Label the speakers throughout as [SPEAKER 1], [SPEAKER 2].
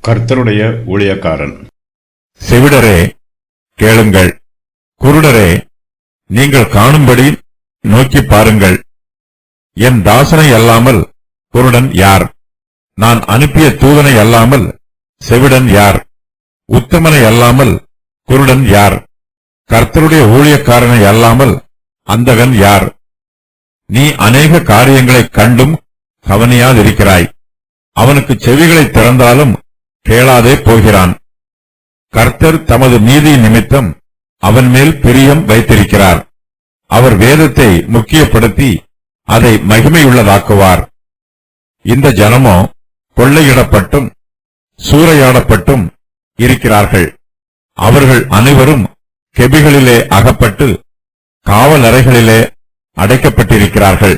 [SPEAKER 1] கர்த்தருடைய ஊழியக்காரன்.
[SPEAKER 2] செவிடரே கேளுங்கள், குருடரே நீங்கள் காணும்படி நோக்கி பாருங்கள். என் தாசனை அல்லாமல் குருடன் யார்? நான் அனுப்பிய தூதனை அல்லாமல் செவிடன் யார்? உத்தமனை அல்லாமல் குருடன் யார்? கர்த்தருடைய ஊழியக்காரனை அல்லாமல் அந்தகன் யார்? நீ அநேக காரியங்களைக் கண்டும் கவனியாதிருக்கிறாய். அவனுக்கு செவிகளை திறந்தாலும் கேளாதே போகிறான். கர்த்தர் தமது நீதி நிமித்தம் அவன் மேல் பிரியம் வைத்திருக்கிறார். அவர் வேதத்தை முக்கியப்படுத்தி அதை மகிமையுள்ளதாக்குவார். இந்த ஜனமோ கொள்ளையிடப்பட்டும் சூறையாடப்பட்டும் இருக்கிறார்கள். அவர்கள் அனைவரும் கெபிகளிலே அகப்பட்டு காவலறைகளிலே அடைக்கப்பட்டிருக்கிறார்கள்.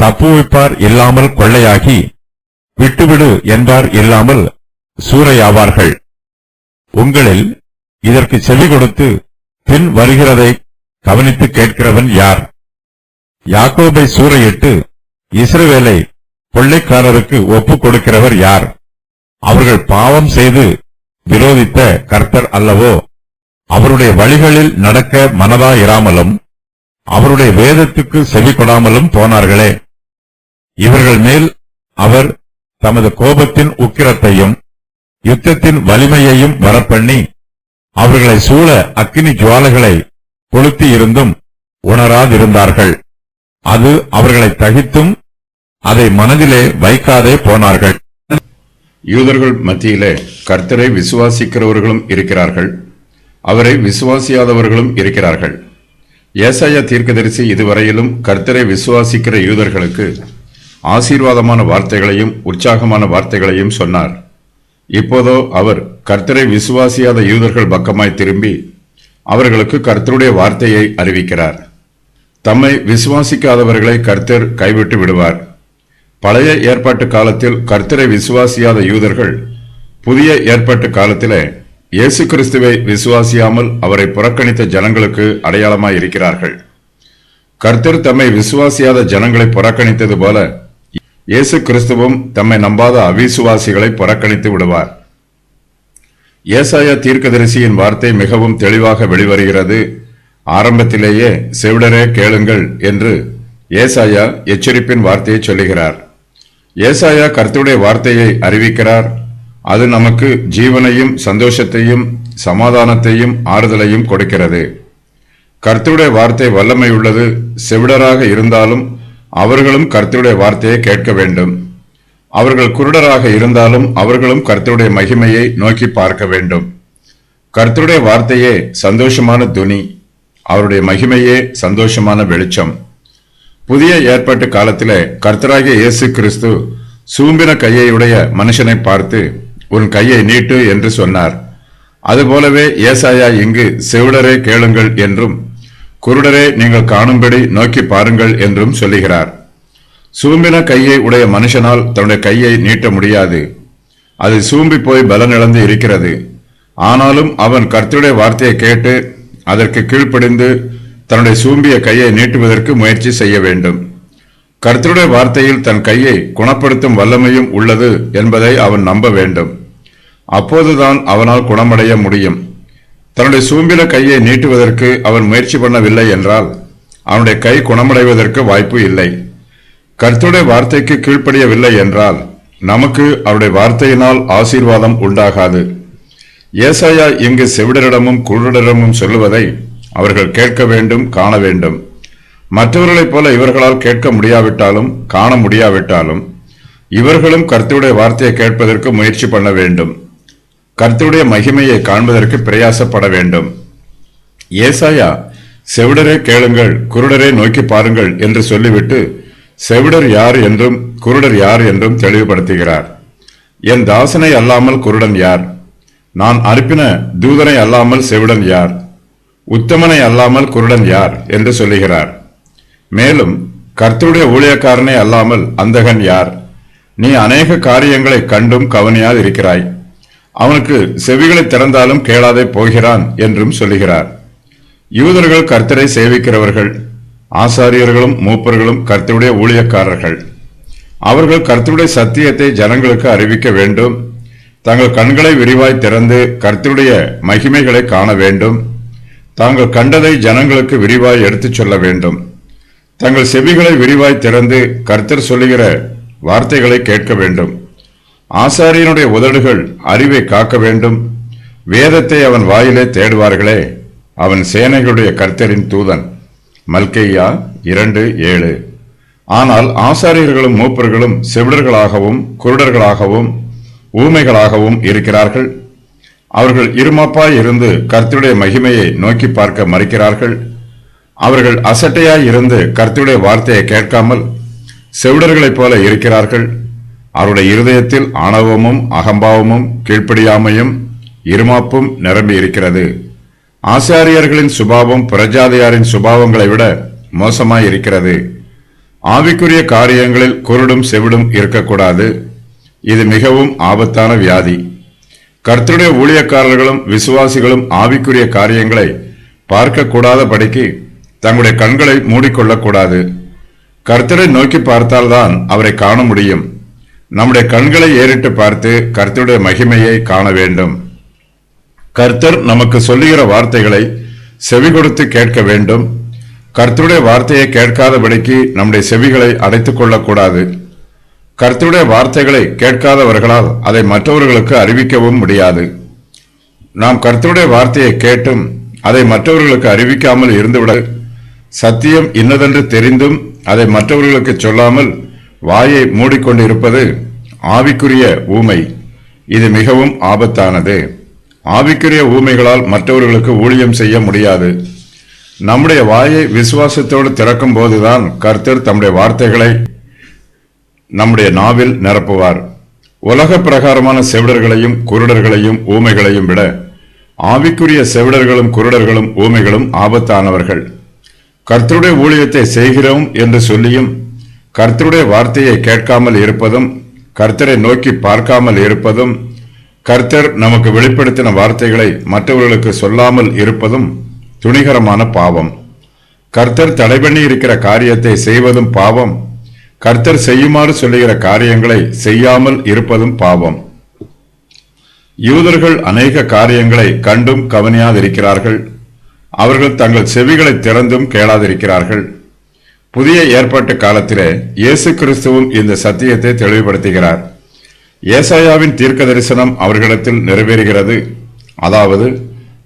[SPEAKER 2] தப்புவிப்பார் இல்லாமல் கொள்ளையாகி, விட்டுவிடு என்பார் இல்லாமல் சூறையாவார்கள். உங்களில் இதற்கு செவி கொடுத்து பின் வருகிறதை கவனித்து கேட்கிறவன் யார்? யாக்கோபை சூறையிட்டு இஸ்ரவேலை கொள்ளைக்காரருக்கு ஒப்புக் கொடுக்கிறவர் யார்? அவர்கள் பாவம் செய்து விரோதித்த கர்த்தர் அல்லவோ? அவருடைய வழிகளில் நடக்க மனதாயிராமலும் அவருடைய வேதத்துக்கு செவி கொடாமலும் போனார்களே. இவர்கள் மேல் அவர் தமது கோபத்தின் உக்கிரத்தையும் யுத்தத்தின் வலிமையையும் வரப்பண்ணி அவர்களை சூழ அக்கினி ஜுவாலைகளை கொளுத்தி இருந்தும் உணராதிருந்தார்கள். அது அவர்களை தகித்தும் அதை மனதிலே வைக்காதே போனார்கள்.
[SPEAKER 1] யூதர்கள் மத்தியிலே கர்த்தரை விசுவாசிக்கிறவர்களும் இருக்கிறார்கள், அவரை விசுவாசியாதவர்களும் இருக்கிறார்கள். ஏசாயா தீர்க்கதரிசி இதுவரையிலும் கர்த்தரை விசுவாசிக்கிற யூதர்களுக்கு ஆசீர்வாதமான வார்த்தைகளையும் உற்சாகமான வார்த்தைகளையும் சொன்னார். இப்போதோ அவர் கர்த்தரை விசுவாசியாத யூதர்கள் பக்கமாய் திரும்பி அவர்களுக்கு கர்த்தருடைய வார்த்தையை அறிவிக்கிறார். தம்மை விசுவாசிக்காதவர்களை கர்த்தர் கைவிட்டு விடுவார். பழைய ஏற்பாட்டு காலத்தில் கர்த்தரை விசுவாசியாத யூதர்கள் புதிய ஏற்பாட்டு காலத்திலே இயேசு கிறிஸ்துவை விசுவாசியாமல் அவரை புறக்கணித்த ஜனங்களுக்கு அடையாளமாய் இருக்கிறார்கள். கர்த்தர் தம்மை விசுவாசியாத ஜனங்களை புறக்கணித்தது போல இயேசு கிறிஸ்துவும் தம்மை நம்பாத அவிசுவாசிகளை புறக்கணித்து விடுவார். ஏசாயா தீர்க்கதரிசியின் வார்த்தை மிகவும் தெளிவாக வெளிவருகிறது. ஆரம்பத்திலேயே செவிடரே கேளுங்கள் என்று ஏசாயா எச்சரிப்பின் வார்த்தையை சொல்லுகிறார். ஏசாயா கர்த்தருடைய வார்த்தையை அறிவிக்கிறார். அது நமக்கு ஜீவனையும் சந்தோஷத்தையும் சமாதானத்தையும் ஆறுதலையும் கொடுக்கிறது. கர்த்தருடைய வார்த்தை வல்லமை உள்ளது. செவிடராக இருந்தாலும் அவர்களும் கர்த்தருடைய வார்த்தையை கேட்க வேண்டும். அவர்கள் குருடராக இருந்தாலும் அவர்களும் கர்த்தருடைய மகிமையை நோக்கி பார்க்க வேண்டும். கர்த்தருடைய வார்த்தையே சந்தோஷமான துனி, அவருடைய மகிமையே சந்தோஷமான வெளிச்சம். புதிய ஏற்பாட்டு காலத்திலே கர்த்தராகிய இயேசு கிறிஸ்து சூம்பின கையையுடைய மனுஷனை பார்த்து உன் கையை நீட்டு என்று சொன்னார். அதுபோலவே ஏசாயா இங்கு செவிடரே கேளுங்கள் என்றும் குருடரே நீங்கள் காணும்படி நோக்கி பாருங்கள் என்றும் சொல்லுகிறார். சூம்பின கையை உடைய மனுஷனால் தன்னுடைய கையை நீட்ட முடியாது. அது சூம்பி போய் பலனிழந்து இருக்கிறது. ஆனாலும் அவன் கர்த்தருடைய வார்த்தையை கேட்டு அதற்கு கீழ்ப்படிந்து தன்னுடைய சூம்பிய கையை நீட்டுவதற்கு முயற்சி செய்ய வேண்டும். கர்த்தருடைய வார்த்தையில் தன் கையை குணப்படுத்தும் வல்லமையும் உள்ளது என்பதை அவன் நம்ப வேண்டும். அப்போதுதான் அவனால் குணமடைய முடியும். தன்னுடைய சூம்பின கையை நீட்டுவதற்கு அவன் முயற்சி பண்ணவில்லை என்றால் அவனுடைய கை குணமடைவதற்கு வாய்ப்பு இல்லை. கர்த்தருடைய வார்த்தைக்கு கீழ்ப்படியவில்லை என்றால் நமக்கு அவருடைய வார்த்தையினால் ஆசீர்வாதம் உண்டாகாது. ஏசாயா இங்கு செவிடரிடமும் குருடரிடமும் சொல்லுவதை அவர்கள் கேட்க வேண்டும், காண வேண்டும். மற்றவர்களைப் போல இவர்களால் கேட்க முடியாவிட்டாலும் காண முடியாவிட்டாலும் இவர்களும் கர்த்தருடைய வார்த்தையை கேட்பதற்கு முயற்சி பண்ண வேண்டும். கர்த்தருடைய மகிமையை காண்பதற்கு பிரயாசப்பட வேண்டும். ஏசாயா செவிடரே கேளுங்கள், குருடரே நோக்கி பாருங்கள் என்று சொல்லிவிட்டு செவிடர் யார் என்றும் குருடர் யார் என்றும் தெளிவுபடுத்துகிறார். என் தாசனை அல்லாமல் குருடன் யார்? நான் அனுப்பின தூதனை அல்லாமல் செவிடன் யார்? உத்தமனை அல்லாமல் குருடன் யார் என்று சொல்லுகிறார். மேலும் கர்த்தருடைய ஊழியக்காரனை அல்லாமல் அந்தகன் யார்? நீ அநேக காரியங்களை கண்டும் கவனியாது இருக்கிறாய். அவனுக்கு செவிகளை திறந்தாலும் கேளாதே போகிறான் என்றும் சொல்லுகிறார். யூதர்கள் கர்த்தரை சேவிக்கிறவர்கள், ஆசாரியர்களும் மூப்பர்களும் கர்த்தருடைய ஊழியக்காரர்கள். அவர்கள் கர்த்தருடைய சத்தியத்தை ஜனங்களுக்கு அறிவிக்க வேண்டும். தங்கள் கண்களை விரிவாய் திறந்து கர்த்தருடைய மகிமைகளை காண வேண்டும். தாங்கள் கண்டதை ஜனங்களுக்கு விரிவாய் எடுத்துச் சொல்ல வேண்டும். தங்கள் செவிகளை விரிவாய் திறந்து கர்த்தர் சொல்லுகிற வார்த்தைகளை கேட்க வேண்டும். ஆசாரியனுடைய உதடுகள் அறிவை காக்க வேண்டும். வேதத்தை அவன் வாயிலே தேடுவார்களே, அவன் சேனைகளுடைய கர்த்தரின் தூதன். மல்கேயா 2:7. ஆனால் ஆசாரியர்களும் மூப்பர்களும் செவிடர்களாகவும் குருடர்களாகவும் ஊமைகளாகவும் இருக்கிறார்கள். அவர்கள் இருமாப்பாய் இருந்து கர்த்தருடைய மகிமையை நோக்கி பார்க்க மறுக்கிறார்கள். அவர்கள் அசட்டையாய் இருந்து கர்த்தருடைய வார்த்தையை கேட்காமல் செவிடர்களைப் போல இருக்கிறார்கள். அவருடைய இருதயத்தில் ஆணவமும் அகம்பாவமும் கீழ்ப்படியாமையும் இருமாப்பும் நிரம்பி இருக்கிறது. ஆசாரியர்களின் சுபாவம் பிரஜாதியாரின் சுபாவங்களை விட மோசமாய் இருக்கிறது. ஆவிக்குரிய காரியங்களில் குருடும் செவிடும் இருக்கக்கூடாது. இது மிகவும் ஆபத்தான வியாதி. கர்த்தருடைய ஊழியக்காரர்களும் விசுவாசிகளும் ஆவிக்குரிய காரியங்களை பார்க்கக்கூடாதபடிக்கு தங்களுடைய கண்களை மூடிக்கொள்ளக்கூடாது. கர்த்தரை நோக்கி பார்த்தால்தான் அவரை காண முடியும். நம்முடைய கண்களை ஏறிட்டு பார்த்து கர்த்தருடைய மகிமையை காண வேண்டும். கர்த்தர் நமக்கு சொல்லுகிற வார்த்தைகளை செவி கொடுத்து கேட்க வேண்டும். கர்த்தருடைய வார்த்தையை கேட்காதபடிக்கு நம்முடைய செவிகளை அடைத்துக் கொள்ளக்கூடாது. கர்த்தருடைய வார்த்தைகளை கேட்காதவர்களால் அதை மற்றவர்களுக்கு அறிவிக்கவும் முடியாது. நாம் கர்த்தருடைய வார்த்தையை கேட்டும் அதை மற்றவர்களுக்கு அறிவிக்காமல் இருந்துவிட, சத்தியம் இன்னதென்று தெரிந்தும் அதை மற்றவர்களுக்கு சொல்லாமல் வாயை மூடிக்கொண்டிருப்பது ஆவிக்குரிய ஊமை. இது மிகவும் ஆபத்தானது. ஆவிக்குரிய ஊமைகளால் மற்றவர்களுக்கு ஊழியம் செய்ய முடியாது. நம்முடைய வாயை விசுவாசத்தோடு திறக்கும் போதுதான் கர்த்தர் தம்முடைய வார்த்தைகளை நம்முடைய நாவில் நிரப்புவார். உலக பிரகாரமான செவிடர்களையும் குருடர்களையும் ஊமைகளையும் விட ஆவிக்குரிய செவிடர்களும் குருடர்களும் ஊமைகளும் ஆபத்தானவர்கள். கர்த்தருடைய ஊழியத்தை செய்கிறோம் என்று சொல்லியும் கர்த்தருடைய வார்த்தையை கேட்காமல் இருப்பதும் கர்த்தரை நோக்கி பார்க்காமல் இருப்பதும் கர்த்தர் நமக்கு வெளிப்படுத்தின வார்த்தைகளை மற்றவர்களுக்கு சொல்லாமல் இருப்பதும் துணிகரமான பாவம். கர்த்தர் தடை பண்ணி இருக்கிற காரியத்தை செய்வதும் பாவம். கர்த்தர் செய்யுமாறு சொல்லுகிற காரியங்களை செய்யாமல் இருப்பதும் பாவம். யூதர்கள் அநேக காரியங்களை கண்டும் கவனியாதிருக்கிறார்கள். அவர்கள் தங்கள் செவிகளை திறந்தும் கேளாதிருக்கிறார்கள். புதிய ஏற்பாட்டு காலத்திலே இயேசு கிறிஸ்துவும் இந்த சத்தியத்தை தெளிவுபடுத்துகிறார். ஏசாயாவின் தீர்க்க தரிசனம் அவர்களிடத்தில் நிறைவேறுகிறது. அதாவது,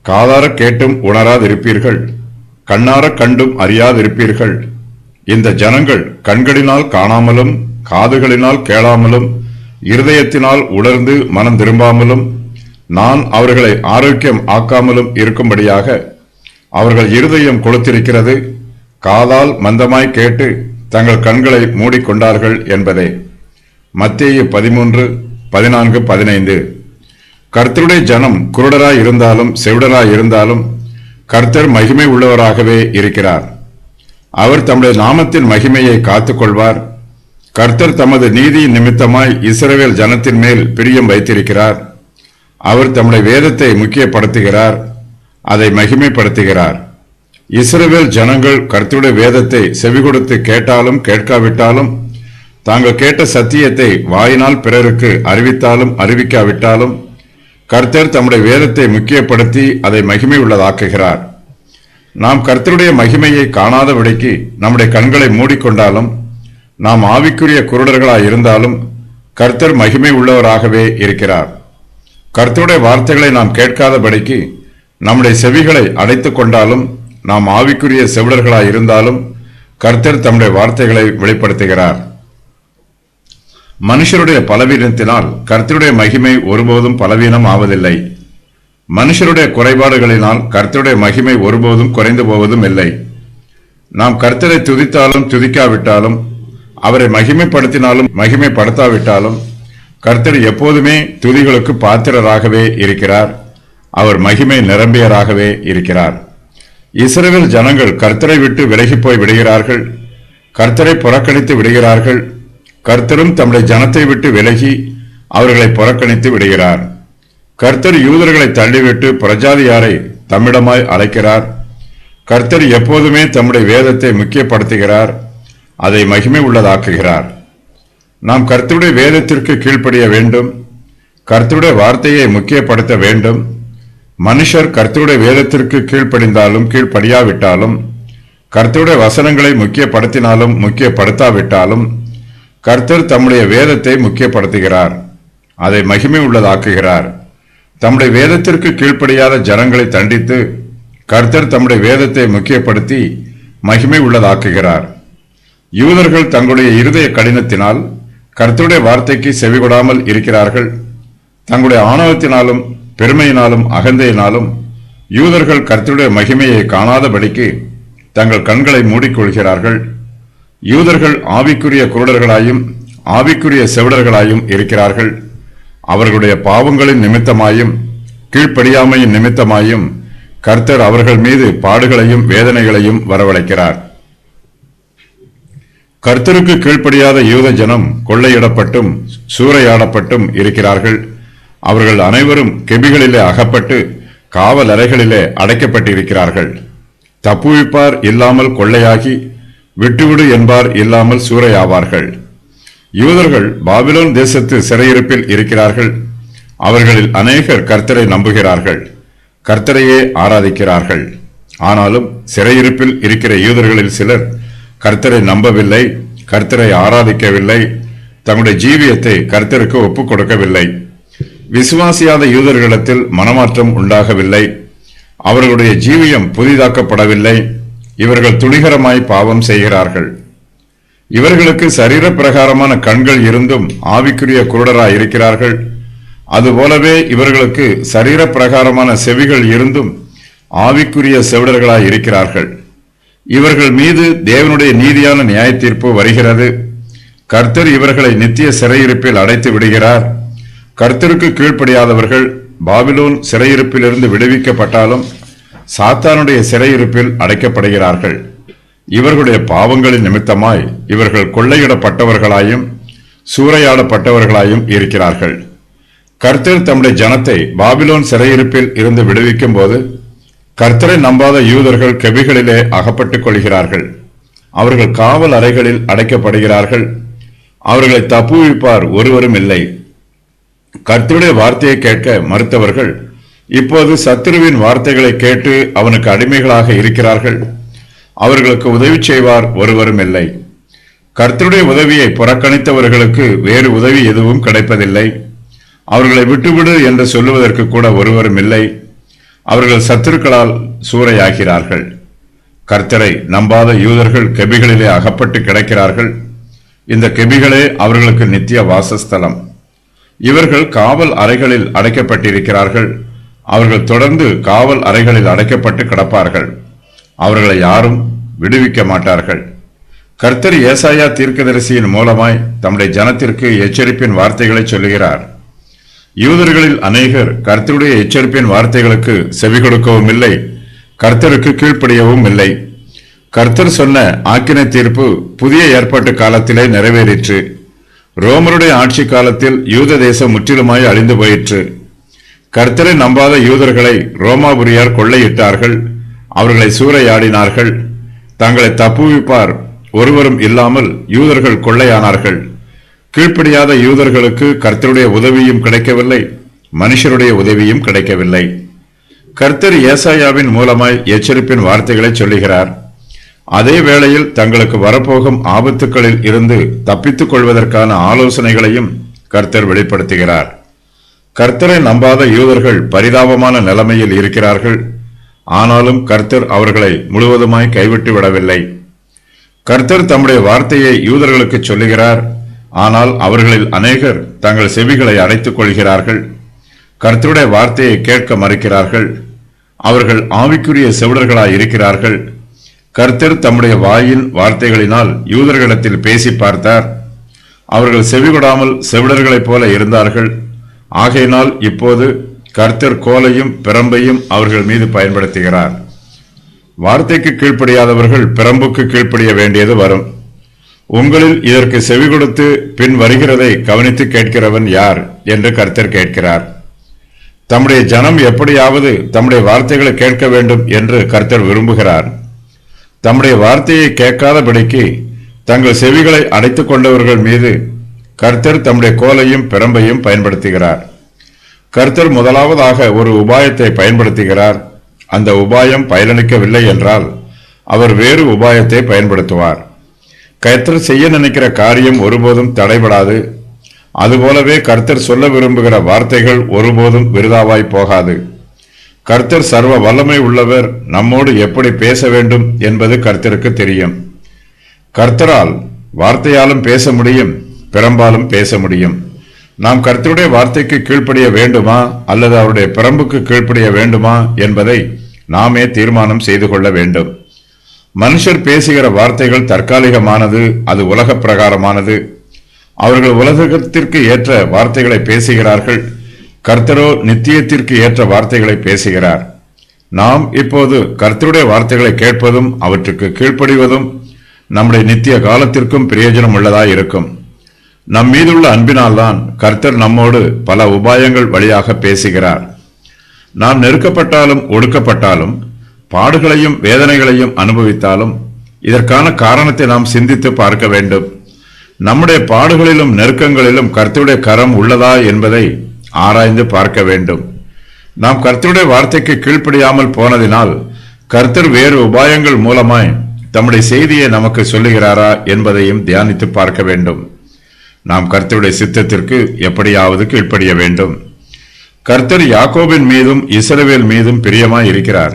[SPEAKER 1] காதார கேட்டும் உணராதிருப்பீர்கள், கண்ணார கண்டும் அறியாதிருப்பீர்கள். இந்த ஜனங்கள் கண்களினால் காணாமலும் காதுகளினால் கேளாமலும் இருதயத்தினால் உணர்ந்து மனம் திரும்பாமலும் நான் அவர்களை ஆரோக்கியம் ஆக்காமலும் இருக்கும்படியாக அவர்கள் இருதயம் கொளுத்திருக்கிறது, காதால் மந்தமாய் கேட்டு தங்கள் கண்களை மூடிக்கொண்டார்கள் என்பதே. மத்தேயு 13:14-15. கர்த்தருடைய ஜனம் குருடராய் இருந்தாலும் செவிடராய் இருந்தாலும் கர்த்தர் மகிமை உள்ளவராகவே இருக்கிறார். அவர் தம்முடைய நாமத்தின் மகிமையை காத்துக்கொள்வார். கர்த்தர் தமது நீதியின் நிமித்தமாய் இஸ்ரவேல் ஜனத்தின் மேல் பிரியம் வைத்திருக்கிறார். அவர் தம்முடைய வேதத்தை முக்கியப்படுத்துகிறார், அதை மகிமைப்படுத்துகிறார். இஸ்ரவேல் ஜனங்கள் கர்த்தருடைய வேதத்தை செவிகொடுத்து கேட்டாலும் கேட்காவிட்டாலும், தாங்கள் கேட்ட சத்தியத்தை வாயினால் பிறருக்கு அறிவித்தாலும் அறிவிக்காவிட்டாலும், கர்த்தர் தம்முடைய வேதத்தை முக்கியப்படுத்தி அதை மகிமை உள்ளதாக்குகிறார். நாம் கர்த்தருடைய மகிமையை காணாதபடிக்கு நம்முடைய கண்களை மூடிக்கொண்டாலும், நாம் ஆவிக்குரிய குருடர்களாய் இருந்தாலும் கர்த்தர் மகிமை உள்ளவராகவே இருக்கிறார். கர்த்தருடைய வார்த்தைகளை நாம் கேட்காதபடிக்கு நம்முடைய செவிகளை அடைத்துக் கொண்டாலும், நாம் ஆவிக்குரிய செவிடர்களாய் இருந்தாலும் கர்த்தர் தம்முடைய வார்த்தைகளை வெளிப்படுத்துகிறார். மனுஷருடைய பலவீனத்தினால் கர்த்தருடைய மகிமை ஒருபோதும் பலவீனம் ஆவதில்லை. மனுஷருடைய குறைபாடுகளினால் கர்த்தருடைய மகிமை ஒருபோதும் குறைந்து போவதும் இல்லை. நாம் கர்த்தரை துதித்தாலும் துதிக்காவிட்டாலும், அவரை மகிமைப்படுத்தினாலும் மகிமைப்படுத்தாவிட்டாலும் கர்த்தர் எப்போதுமே துதிகளுக்கு பாத்திரராகவே இருக்கிறார். அவர் மகிமை நிரம்பியராகவே இருக்கிறார். இஸ்ரவேல் ஜனங்கள் கர்த்தரை விட்டு விலகி போய் விடுகிறார்கள், கர்த்தரை புறக்கணித்து விடுகிறார்கள். கர்த்தரும் தம்முடைய ஜனத்தை விட்டு விலகி அவர்களை புறக்கணித்து விடுகிறார். கர்த்தர் யூதர்களை தள்ளிவிட்டு பிரஜாதியாரை தம்மிடமாய் அழைக்கிறார். கர்த்தர் எப்போதுமே தம்முடைய வேதத்தை முக்கியப்படுத்துகிறார், அதை மகிமை உள்ளதாக்குகிறார். நாம் கர்த்தருடைய வேதத்திற்கு கீழ்ப்படிய வேண்டும். கர்த்தருடைய வார்த்தையை முக்கியப்படுத்த வேண்டும். மனுஷர் கர்த்தருடைய வேதத்திற்கு கீழ்ப்படிந்தாலும் கீழ்ப்படியாவிட்டாலும், கர்த்தருடைய வசனங்களை முக்கியப்படுத்தினாலும் முக்கியப்படுத்தாவிட்டாலும், கர்த்தர் தம்முடைய வேதத்தை முக்கியப்படுத்துகிறார், அதை மகிமை உள்ளதாக்குகிறார். தம்முடைய வேதத்திற்கு கீழ்ப்படியாத ஜனங்களை தண்டித்து கர்த்தர் தம்முடைய வேதத்தை முக்கியப்படுத்தி மகிமை உள்ளதாக்குகிறார். யூதர்கள் தங்களுடைய இருதய கடினத்தினால் கர்த்தருடைய வார்த்தைக்கு செவிகொடாமல் இருக்கிறார்கள். தங்களுடைய ஆணவத்தினாலும் பெருமையினாலும் அகந்தையினாலும் யூதர்கள் கர்த்தருடைய மகிமையை காணாதபடிக்கு தங்கள் கண்களை மூடிக்கொள்கிறார்கள். யூதர்கள் ஆவிக்குரிய குருடர்களாயும் ஆவிக்குரிய செவிடர்களாயும் இருக்கிறார்கள். அவர்களுடைய பாவங்களின் நிமித்தமாயும் கீழ்ப்படியாமையின் நிமித்தமாயும் கர்த்தர் அவர்கள் மீது பாடுகளையும் வேதனைகளையும் வரவழைக்கிறார். கர்த்தருக்கு கீழ்ப்படியாத யூத ஜனம் கொள்ளையிடப்பட்டும் சூறையாடப்பட்டும் இருக்கிறார்கள். அவர்கள் அனைவரும் கெபிகளிலே அகப்பட்டு காவல் அறைகளிலே அடைக்கப்பட்டிருக்கிறார்கள். தப்புவிப்பார் இல்லாமல் கொள்ளையாகி விட்டுவிடு என்பார் இல்லாமல் சூறையாவார்கள். யூதர்கள் பாபிலோன் தேசத்து சிறையிருப்பில் இருக்கிறார்கள். அவர்களில் அநேகர் கர்த்தரை நம்புகிறார்கள், கர்த்தரையே ஆராதிக்கிறார்கள். ஆனாலும் சிறையிருப்பில் இருக்கிற யூதர்களில் சிலர் கர்த்தரை நம்பவில்லை, கர்த்தரை ஆராதிக்கவில்லை, தங்களுடைய ஜீவியத்தை கர்த்தருக்கு ஒப்புக் கொடுக்கவில்லை. விசுவாசியாத யூதர்களிடத்தில் மனமாற்றம் உண்டாகவில்லை. அவர்களுடைய ஜீவியம் புதிதாக்கப்படவில்லை. இவர்கள் துணிகரமாய் பாவம் செய்கிறார்கள். இவர்களுக்கு சரீர பிரகாரமான கண்கள் இருந்தும் ஆவிக்குரிய குருடராய் இருக்கிறார்கள். அதுபோலவே இவர்களுக்கு சரீர பிரகாரமான செவிகள் இருந்தும் ஆவிக்குரிய செவிடர்களாய் இருக்கிறார்கள். இவர்கள் மீது தேவனுடைய நீதியான நியாய தீர்ப்பு வருகிறது. கர்த்தர் இவர்களை நித்திய சிறையிருப்பில் அடைத்து விடுகிறார். கர்த்தருக்கு கீழ்ப்படியாதவர்கள் பாபிலோன் சிறையிருப்பிலிருந்து விடுவிக்கப்பட்டாலும் சாத்தானுடைய சிறையிருப்பில் அடைக்கப்படுகிறார்கள். இவர்களுடைய பாவங்களின் நிமித்தமாய் இவர்கள் கொள்ளையிடப்பட்டவர்களாயும் சூறையாடப்பட்டவர்களாயும் இருக்கிறார்கள். கர்த்தர் தம்முடைய ஜனத்தை பாபிலோன் சிறையிருப்பில் இருந்து விடுவிக்கும் போது கர்த்தரை நம்பாத யூதர்கள் கெபிகளிலே அகப்பட்டுக் கொள்கிறார்கள். அவர்கள் காவல் அறைகளில் அடைக்கப்படுகிறார்கள். அவர்களை தப்புவிப்பார் ஒருவரும் இல்லை. கர்த்தருடைய வார்த்தையை கேட்க மறுத்தவர்கள் இப்போது சத்துருவின் வார்த்தைகளை கேட்டு அவனுக்கு அடிமைகளாக இருக்கிறார்கள். அவர்களுக்கு உதவி செய்வார் ஒருவரும் இல்லை. கர்த்தருடைய உதவியை புறக்கணித்தவர்களுக்கு வேறு உதவி எதுவும் கிடைப்பதில்லை. அவர்களை விட்டுவிடு என்று சொல்லுவதற்கு கூட ஒருவரும் இல்லை. அவர்கள் சத்துருக்களால் சூறையாகிறார்கள். கர்த்தரை நம்பாத யூதர்கள் கெபிகளிலே அகப்பட்டு கிடக்கிறார்கள். இந்த கெபிகளே அவர்களுக்கு நித்திய வாசஸ்தலம். இவர்கள் காவல் அறைகளில் அடைக்கப்பட்டிருக்கிறார்கள். அவர்கள் தொடர்ந்து காவல் அறைகளில் அடைக்கப்பட்டு கிடப்பார்கள். அவர்களை யாரும் விடுவிக்க மாட்டார்கள். கர்த்தர் ஏசாயா தீர்க்கதரிசியின் மூலமாய் தம்முடைய ஜனத்திற்கு எச்சரிப்பின் வார்த்தைகளை சொல்லுகிறார். யூதர்களில் அநேகர் கர்த்தருடைய எச்சரிப்பின் வார்த்தைகளுக்கு செவி கொடுக்கவும் இல்லை, கர்த்தருக்கு கீழ்ப்படியவும் இல்லை. கர்த்தர் சொன்ன ஆக்கினை தீர்ப்பு புதிய ஏற்பாட்டு காலத்திலே நிறைவேறிற்று. ரோமருடைய ஆட்சி காலத்தில் யூத தேசம் முற்றிலுமாய் அழிந்து போயிற்று. கர்த்தரை நம்பாத யூதர்களை ரோமாபுரியார் கொள்ளையிட்டார்கள். அவர்களை சூறையாடினார்கள். தங்களை தப்புவிப்பார் ஒருவரும் இல்லாமல் யூதர்கள் கொள்ளையானார்கள். கீழ்ப்படியாத யூதர்களுக்கு கர்த்தருடைய உதவியும் கிடைக்கவில்லை, மனுஷருடைய உதவியும் கிடைக்கவில்லை. கர்த்தர் ஏசாயாவின் மூலமாய் எச்சரிப்பின் வார்த்தைகளை சொல்லுகிறார். அதே வேளையில் தங்களுக்கு வரப்போகும் ஆபத்துக்களில் இருந்து தப்பித்துக் கொள்வதற்கான ஆலோசனைகளையும் கர்த்தர் வெளிப்படுத்துகிறார். கர்த்தரை நம்பாத யூதர்கள் பரிதாபமான நிலைமையில் இருக்கிறார்கள். ஆனாலும் கர்த்தர் அவர்களை முழுவதுமாய் கைவிட்டு விடவில்லை. கர்த்தர் தம்முடைய வார்த்தையை யூதர்களுக்கு சொல்லுகிறார். ஆனால் அவர்களில் அநேகர் தங்கள் செவிகளை அடைத்துக் கொள்கிறார்கள். கர்த்தருடைய வார்த்தையை கேட்க மறுக்கிறார்கள். அவர்கள் ஆவிக்குரிய செவிடர்களாய் இருக்கிறார்கள். கர்த்தர் தம்முடைய வாயின் வார்த்தைகளினால் யூதர்களிடத்தில் பேசி பார்த்தார். அவர்கள் செவிகொடாமல் செவிடர்களைப் போல இருந்தார்கள். ஆகையினால் இப்போது கர்த்தர் கோலையும் பிரம்பையும் அவர்கள் மீது பயன்படுத்துகிறார். வார்த்தைக்கு கீழ்ப்படியாதவர்கள் பிரம்புக்கு கீழ்ப்படிய வேண்டியது வரும். உங்களில் இதற்கு செவி கொடுத்து பின் வருகிறதை கவனித்து கேட்கிறவன் யார் என்று கர்த்தர் கேட்கிறார். தம்முடைய ஜனம் எப்படியாவது தம்முடைய வார்த்தைகளை கேட்க வேண்டும் என்று கர்த்தர் விரும்புகிறார். தம்முடைய வார்த்தையை கேட்காதபடிக்கு தங்கள் செவிகளை அடைத்துக் கொண்டவர்கள் மீது கர்த்தர் தம்முடைய கோலையும் பிரம்பையும் பயன்படுத்துகிறார். கர்த்தர் முதலாவதாக ஒரு உபாயத்தை பயன்படுத்துகிறார். அந்த உபாயம் பயனளிக்கவில்லை என்றால் அவர் வேறு உபாயத்தை பயன்படுத்துவார். கர்த்தர் செய்ய நினைக்கிற காரியம் ஒருபோதும் தடைபடாது. அதுபோலவே கர்த்தர் சொல்ல விரும்புகிற வார்த்தைகள் ஒருபோதும் விருதாவாய் போகாது. கர்த்தர் சர்வ வல்லமை உள்ளவர். நம்மோடு எப்படி பேச வேண்டும் என்பது கர்த்தருக்கு தெரியும். கர்த்தரால் வார்த்தையாலும் பேச முடியும், பிரம்பாலும் பேச முடியும். நாம் கர்த்தருடைய வார்த்தைக்கு கீழ்ப்படிய வேண்டுமா அல்லது அவருடைய பிரம்புக்கு கீழ்ப்படிய வேண்டுமா என்பதை நாமே தீர்மானம் செய்து கொள்ள வேண்டும். மனுஷர் பேசுகிற வார்த்தைகள் தற்காலிகமானது, அது உலக பிரகாரமானது. அவர்கள் உலகத்திற்கு ஏற்ற வார்த்தைகளை பேசுகிறார்கள். கர்த்தரோ நித்தியத்திற்கு ஏற்ற வார்த்தைகளை பேசுகிறார். நாம் இப்போது கர்த்தருடைய வார்த்தைகளை கேட்பதும் அவற்றுக்கு கீழ்ப்படிவதும் நம்முடைய நித்திய காலத்திற்கும் பிரயோஜனம் உள்ளதாய் இருக்கும். நம் மீதுள்ள அன்பினால்தான் கர்த்தர் நம்மோடு பல உபாயங்கள் வழியாக பேசுகிறார். நாம் நெருக்கப்பட்டாலும் ஒடுக்கப்பட்டாலும் பாடுகளையும் வேதனைகளையும் அனுபவித்தாலும் இதற்கான காரணத்தை நாம் சிந்தித்து பார்க்க வேண்டும். நம்முடைய பாடுகளிலும் நெருக்கங்களிலும் கர்த்தருடைய கரம் உள்ளதா என்பதை ஆராய்ந்து பார்க்க வேண்டும். நாம் கர்த்தருடைய வார்த்தைக்கு கீழ்ப்படியாமல் போனதினால் கர்த்தர் வேறு உபாயங்கள் மூலமாய் தம்முடைய செய்தியை நமக்கு சொல்லுகிறாரா என்பதையும் தியானித்து பார்க்க வேண்டும். நாம் கர்த்தருடைய சித்தத்திற்கு எப்படியாவது கீழ்ப்படிய வேண்டும். கர்த்தர் யாக்கோபின் மீதும் இஸ்ரவேல் மீதும் பிரியமாய் இருக்கிறார்.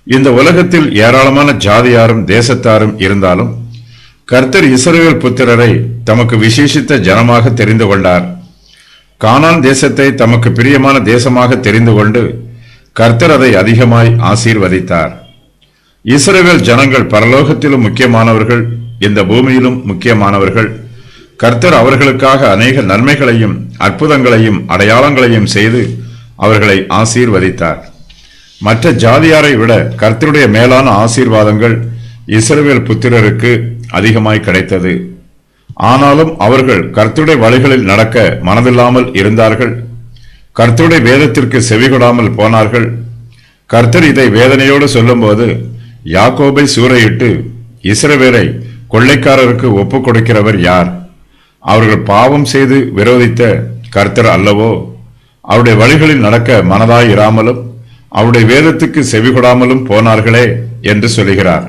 [SPEAKER 1] இந்த உலகத்தில் ஏராளமான ஜாதியாரும் தேசத்தாரும் இருந்தாலும் கர்த்தர் இஸ்ரவேல் புத்திரரை தமக்கு விசேஷித்த ஜனமாக தெரிந்து கொண்டார். கானான் தேசத்தை தமக்கு பிரியமான தேசமாக தெரிந்து கொண்டு கர்த்தர் அதை அதிகமாய் ஆசீர்வதித்தார். இஸ்ரவேல் ஜனங்கள் பரலோகத்திலும் முக்கியமானவர்கள், இந்த பூமியிலும் முக்கியமானவர்கள். கர்த்தர் அவர்களுக்காக அநேக நன்மைகளையும் அற்புதங்களையும் அடையாளங்களையும் செய்து அவர்களை ஆசீர்வதித்தார். மற்ற ஜாதியாரை விட கர்த்தருடைய மேலான ஆசீர்வாதங்கள் இஸ்ரவேல் புத்திரருக்கு அதிகமாய் கிடைத்தது. ஆனாலும் அவர்கள் கர்த்தருடைய வழிகளில் நடக்க மனதில்லாமல் இருந்தார்கள். கர்த்தருடைய வேதத்திற்கு செவிகொடாமல் போனார்கள். கர்த்தர் இதை வேதனையோடு சொல்லும்போது யாக்கோபை சூறையிட்டு இஸ்ரவேலை கொள்ளைக்காரருக்கு ஒப்புக் கொடுக்கிறவர் யார்? அவர்கள் பாவம் செய்து விரோதித்த கர்த்தர் அல்லவோ? அவருடைய வழிகளில் நடக்க மனதாயிராமலும் அவருடைய வேதத்துக்கு செவிகொடாமலும் போனார்களே என்று சொல்கிறார்.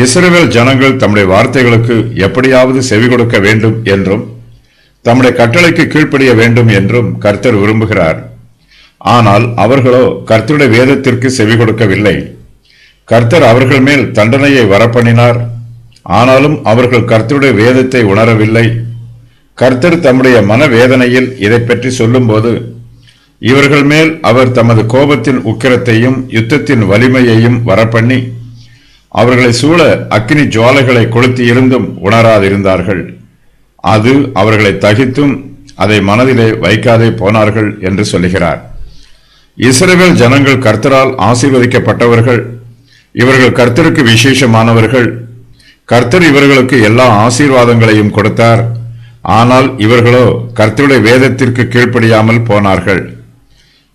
[SPEAKER 1] இஸ்ரவேல் ஜனங்கள் தம்முடைய வார்த்தைகளுக்கு எப்படியாவது செவி கொடுக்க வேண்டும் என்றும் தம்முடைய கட்டளைக்கு கீழ்ப்படிய வேண்டும் என்றும் கர்த்தர் விரும்புகிறார். ஆனால் அவர்களோ கர்த்தருடைய வேதத்திற்கு செவி கொடுக்கவில்லை. கர்த்தர் அவர்கள் மேல் தண்டனையை வரப்பண்ணினார். ஆனாலும் அவர்கள் கர்த்தருடைய வேதத்தை உணரவில்லை. கர்த்தர் தம்முடைய மனவேதனையில் இதை பற்றி சொல்லும்போது இவர்கள் மேல் அவர் தமது கோபத்தின் உக்கிரத்தையும் யுத்தத்தின் வலிமையையும் வரப்பண்ணி அவர்களை சூழ அக்கினி ஜுவாலைகளை கொளுத்தி இருந்தும் உணராதிருந்தார்கள். அது அவர்களை தகித்தும் அதை மனதிலே வைக்காதே போனார்கள் என்று சொல்லுகிறார். இஸ்ரவேல் ஜனங்கள் கர்த்தரால் ஆசீர்வதிக்கப்பட்டவர்கள். இவர்கள் கர்த்தருக்கு விசேஷமானவர்கள். கர்த்தர் இவர்களுக்கு எல்லா ஆசீர்வாதங்களையும் கொடுத்தார். ஆனால் இவர்களோ கர்த்தருடைய வேதத்திற்கு கீழ்ப்படியாமல் போனார்கள்.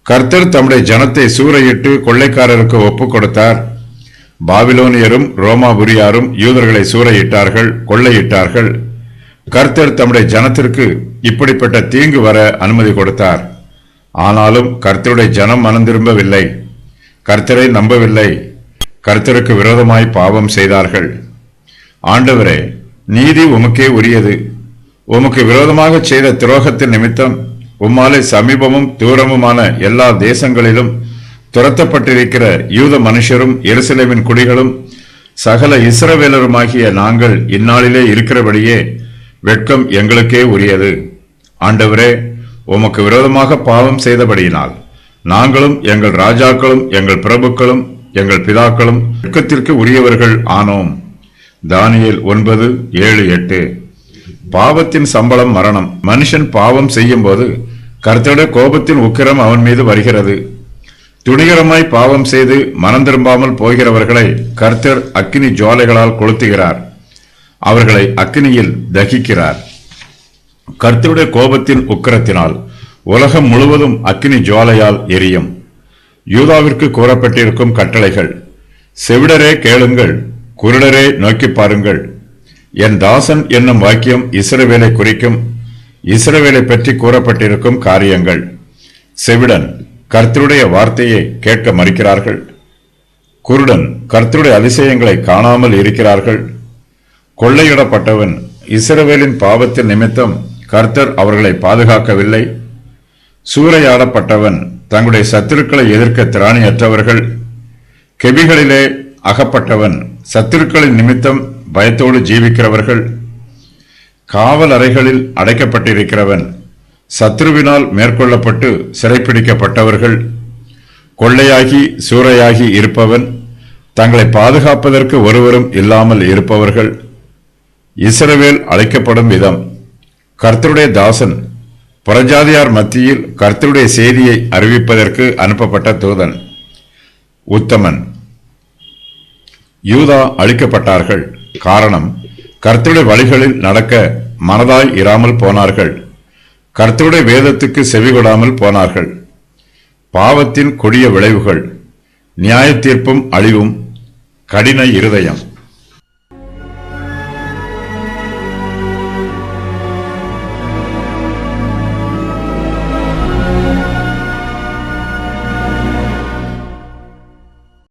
[SPEAKER 1] கர்த்தர் தம்முடைய ஜனத்தை சூறையிட்டு கொள்ளைக்காரருக்கு ஒப்புக் கொடுத்தார். பாபிலோனியரும் ரோமாபுரியாரும் யூதர்களை சூறையிட்டார்கள், கொள்ளையிட்டார்கள். கர்த்தர் தம்முடைய ஜனத்திற்கு இப்படிப்பட்ட தீங்கு வர அனுமதி கொடுத்தார். ஆனாலும் கர்த்தருடைய ஜனம் மனம் திரும்பவில்லை, கர்த்தரை நம்பவில்லை. கர்த்தருக்கு விரோதமாய் பாவம் செய்தார்கள். ஆண்டவரே, நீதி உமக்கே உரியது. உமக்கு விரோதமாக செய்த துரோகத்தின் நிமித்தம் உம்மாலே சமீபமும் தூரமுமான எல்லா தேசங்களிலும் துரத்தப்பட்டிருக்கிற யூத மனுஷரும் எருசலேமின் குடிகளும் சகல இஸ்ரவேலருமாகிய நாங்கள் இந்நாளிலே இருக்கிறபடியே வெட்கம் எங்களுக்கே உரியது. ஆண்டவரே, உமக்கு விரோதமாக பாவம் செய்தபடியினால் நாங்களும் எங்கள் ராஜாக்களும் எங்கள் பிரபுக்களும் எங்கள் பிதாக்களும் வெட்கத்திற்கு உரியவர்கள் ஆனோம். தானியேல் 9:7-8. பாவத்தின் சம்பளம் மரணம். மனுஷன் பாவம் செய்யும் போது கர்த்தருடைய கோபத்தின் உக்கிரம் அவன் மீது வருகிறது. துணிகரமாய் பாவம் செய்து மனம் திரும்பாமல் போகிறவர்களை கர்த்தர் அக்கினி ஜுவாலைகளால் கொளுத்துகிறார். அவர்களை அக்கினியில் தகிக்கிறார். கர்த்தருடைய கோபத்தின் உக்கிரத்தினால் உலகம் முழுவதும் அக்கினி ஜுவாலையால் எரியும். யூதாவிற்கு கூறப்பட்டிருக்கும் கட்டளைகள். செவிடரே கேளுங்கள், குருடரே நோக்கி பாருங்கள். என் தாசன் என்னும் வாக்கியம் இஸ்ரவேலை குறிக்கும். இஸ்ரவேலை பற்றி கூறப்பட்டிருக்கும் காரியங்கள். செவிடன் கர்த்தருடைய வார்த்தையை கேட்க மறுக்கிறார்கள். குருடன் கர்த்தருடைய அதிசயங்களை காணாமல் இருக்கிறார்கள். கொள்ளையிடப்பட்டவன் இஸ்ரவேலின் பாவத்தின் நிமித்தம் கர்த்தர் அவர்களை பாதுகாக்கவில்லை. சூறையாடப்பட்டவன் தங்களுடைய சத்துருக்களை எதிர்க்க திராணியற்றவர்கள். கெபிகளிலே அகப்பட்டவன் சத்துருக்களின் நிமித்தம் பயத்தோடு ஜீவிக்கிறவர்கள். காவல் அறைகளில் அடைக்கப்பட்டிருக்கிறவன் சத்ருவினால் மேற்கொள்ளப்பட்டு சிறைப்பிடிக்கப்பட்டவர்கள். கொள்ளையாகி சூறையாகி இருப்பவன் தங்களை பாதுகாப்பதற்கு ஒருவரும் இல்லாமல் இருப்பவர்கள். இஸ்ரவேல் அழைக்கப்படும் விதம். கர்த்தருடைய தாசன் புறஜாதியார் மத்தியில் கர்த்தருடைய செய்தியை அறிவிப்பதற்கு அனுப்பப்பட்ட தூதன். உத்தமன். யூதா அழிக்கப்பட்டார்கள். காரணம், கர்த்தருடைய வழிகளில் நடக்க மனதாய் இராமல் போனார்கள். கர்த்தருடைய வேதத்துக்கு செவிகொடாமல் போனார்கள். பாவத்தின் கொடிய விளைவுகள், நியாய தீர்ப்பும் அழிவும், கடின இருதயம்.